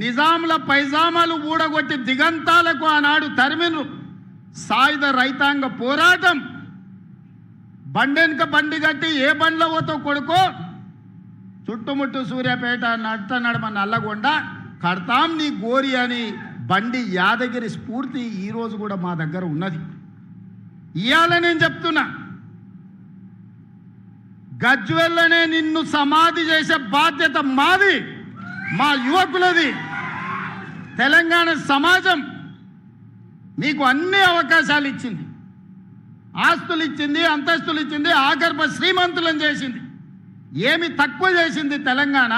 నిజాంల పైజామాలు ఊడగొట్టి దిగంతాలకు ఆనాడు తరిమిను సాయుధ రైతాంగ పోరాటం బండెనక బండి కట్టి ఏ బండ్లో పోతో కొడుకో చుట్టుముట్టు సూర్యాపేట నట్ట నడమ నల్లగొండ కడతాం నీ గోరి అని బండి యాదగిరి స్ఫూర్తి ఈరోజు కూడా మా దగ్గర ఉన్నది. ఇవాళ నేను చెప్తున్నా, గజ్వెల్లనే నిన్ను సమాధి చేసే బాధ్యత మాది, మా యువకులది. తెలంగాణ సమాజం మీకు అన్ని అవకాశాలు ఇచ్చింది, ఆస్తులు ఇచ్చింది, అంతస్తులు ఇచ్చింది, ఆగర్భ శ్రీమంతులను చేసింది. ఏమి తక్కువ చేసింది తెలంగాణ?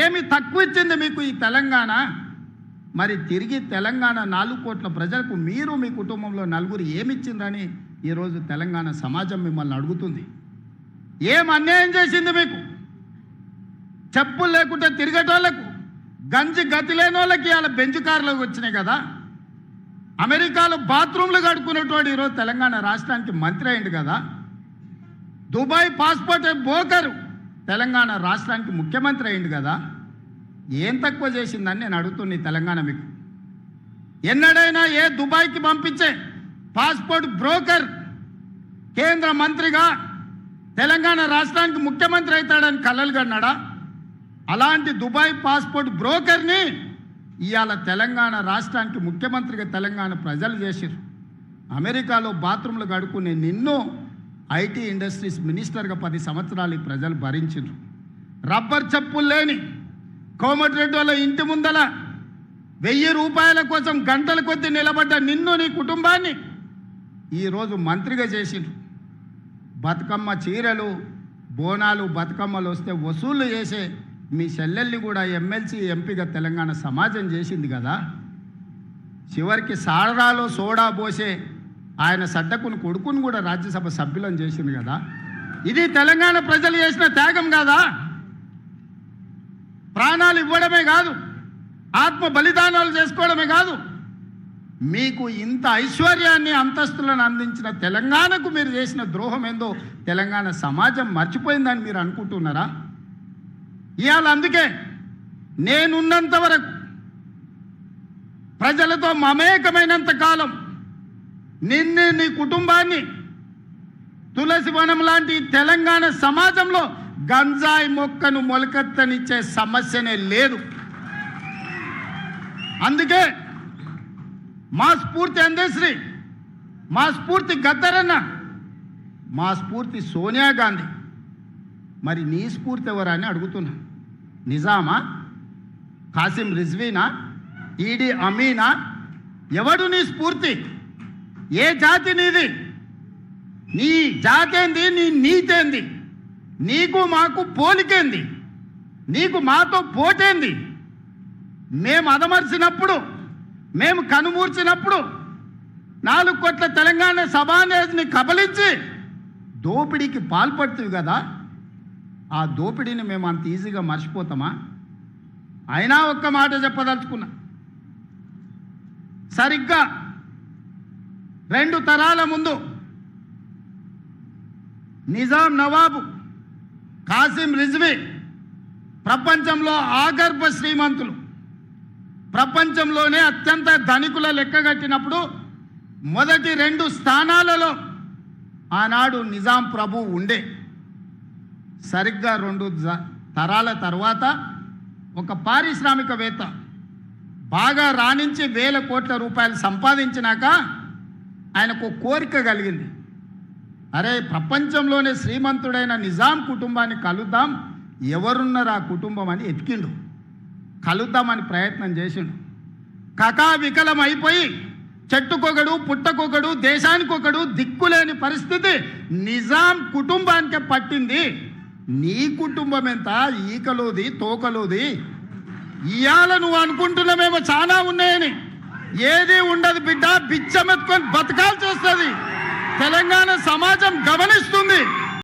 ఏమి తక్కువ ఇచ్చింది మీకు ఈ తెలంగాణ? మరి తిరిగి తెలంగాణ 4 కోట్ల ప్రజలకు మీరు మీ కుటుంబంలో నలుగురు ఏమిచ్చిందని ఈరోజు తెలంగాణ సమాజం మిమ్మల్ని అడుగుతుంది. ఏం అన్యాయం చేసింది మీకు? చెప్పులు లేకుంటే తిరిగేటోళ్లకు, గంజి గతి లేని వాళ్ళకి అలా బెంచ్ కార్లకు వచ్చినాయి కదా. అమెరికాలో బాత్రూమ్లు కడుక్కునేటోడు ఈరోజు తెలంగాణ రాష్ట్రానికి మంత్రి అయింది కదా. దుబాయ్ పాస్పోర్ట్ బోకరు తెలంగాణ రాష్ట్రానికి ముఖ్యమంత్రి అయింది కదా. ఏం తక్కువ చేసిందని నేను అడుగుతున్నా తెలంగాణ మీకు. ఎన్నడైనా ఏ దుబాయ్కి పంపించే పాస్పోర్ట్ బ్రోకర్ కేంద్ర మంత్రిగా తెలంగాణ రాష్ట్రానికి ముఖ్యమంత్రి అవుతాడని కలలు కన్నాడా? అలాంటి దుబాయ్ పాస్పోర్ట్ బ్రోకర్ని ఇవాళ తెలంగాణ రాష్ట్రానికి ముఖ్యమంత్రిగా తెలంగాణ ప్రజలు చేశారు. అమెరికాలో బాత్రూంలు కడుక్కునే నిన్ను ఐటీ ఇండస్ట్రీస్ మినిస్టర్గా 10 సంవత్సరాలు ప్రజలు భరించారు. రబ్బర్ చెప్పులు లేని కోమటిరెడ్డి వాళ్ళ ఇంటి ముందల 1000 రూపాయల కోసం గంటల కొద్దీ నిలబడ్డ నిన్ను, నీ కుటుంబాన్ని ఈరోజు మంత్రిగా చేసిండ్రు. బతుకమ్మ చీరలు, బోనాలు, బతుకమ్మలు వస్తే వసూళ్లు చేసే మీ చెల్లెల్ని కూడా ఎమ్మెల్సీ, ఎంపీగా తెలంగాణ సమాజం చేసింది కదా. చివరికి సారాలో సోడా పోసే ఆయన సడ్డకుని కొడుకుని కూడా రాజ్యసభ సభ్యులను చేసింది కదా. ఇది తెలంగాణ ప్రజలు చేసిన త్యాగం కాదా? ప్రాణాలు ఇవ్వడమే కాదు, ఆత్మ బలిదానాలు చేసుకోవడమే కాదు, మీకు ఇంత ఐశ్వర్యాన్ని, అంతస్తులను అందించిన తెలంగాణకు మీరు చేసిన ద్రోహం ఏందో తెలంగాణ సమాజం మర్చిపోయిందని మీరు అనుకుంటున్నారా? ఇవాళ అందుకే నేనున్నంత వరకు, ప్రజలతో మమేకమైనంత కాలం నిన్ను, నీ కుటుంబాన్ని తులసి వనం లాంటి తెలంగాణ సమాజంలో గంజాయి మొక్కను మొలకెత్తనిచ్చే సమస్యనే లేదు. అందుకే మా స్ఫూర్తి అందశ్రీ, మా స్ఫూర్తి గద్దరన్న, మా స్ఫూర్తి సోనియా గాంధీ. మరి నీ స్ఫూర్తి ఎవరని అడుగుతున్నా. నిజామా? కాసిం రిజ్వీనా? ఈడీ అమీనా? ఎవడు నీ స్ఫూర్తి? ఏ జాతి నీది? నీ జాతేంది? నీ నీతేంది? నీకు మాకు పోలికేంది? నీకు మాతో పోటేంది? మేము అదమర్చినప్పుడు, మేము కనుమూర్చినప్పుడు 4 కోట్ల తెలంగాణ సభానేజ్ని కబలించి దోపిడీకి పాల్పడుతుంది కదా. ఆ దోపిడీని మేము అంత ఈజీగా మర్చిపోతామా? అయినా ఒక్క మాట చెప్పదలుచుకున్నా. సరిగ్గా 2 తరాల ముందు నిజాం నవాబు కాసిం రిజ్వీ ప్రపంచంలో ఆగర్భ శ్రీమంతులు, ప్రపంచంలోనే అత్యంత ధనికుల లెక్కగట్టినప్పుడు మొదటి 2 స్థానాలలో ఆనాడు నిజాం ప్రభు ఉండే. సరిగ్గా 2 తరాల తర్వాత ఒక పారిశ్రామికవేత్త బాగా రాణించి 1000 కోట్ల రూపాయలు సంపాదించినాక ఆయనకు కోరిక కలిగింది. అరే, ప్రపంచంలోనే శ్రీమంతుడైన నిజాం కుటుంబాన్ని కలుద్దాం, ఎవరున్నారు ఆ కుటుంబం అని ఎతికిండు. కలుద్దామని ప్రయత్నం చేసిండు. కకావికలం అయిపోయి చెట్టుకొకడు, పుట్టకొకడు, దేశానికొకడు దిక్కులేని పరిస్థితి నిజాం కుటుంబానికే పట్టింది. నీ కుటుంబం ఎంత? ఈకలోది, తోకలోది. ఇవాళ నువ్వు అనుకుంటున్నామేమో చాలా ఉన్నాయని. ఏది ఉండదు బిడ్డ, బిచ్చమెత్తుకొని బతకాల్సి వస్తుంది. తెలంగాణ సమాజం గమనిస్తుంది.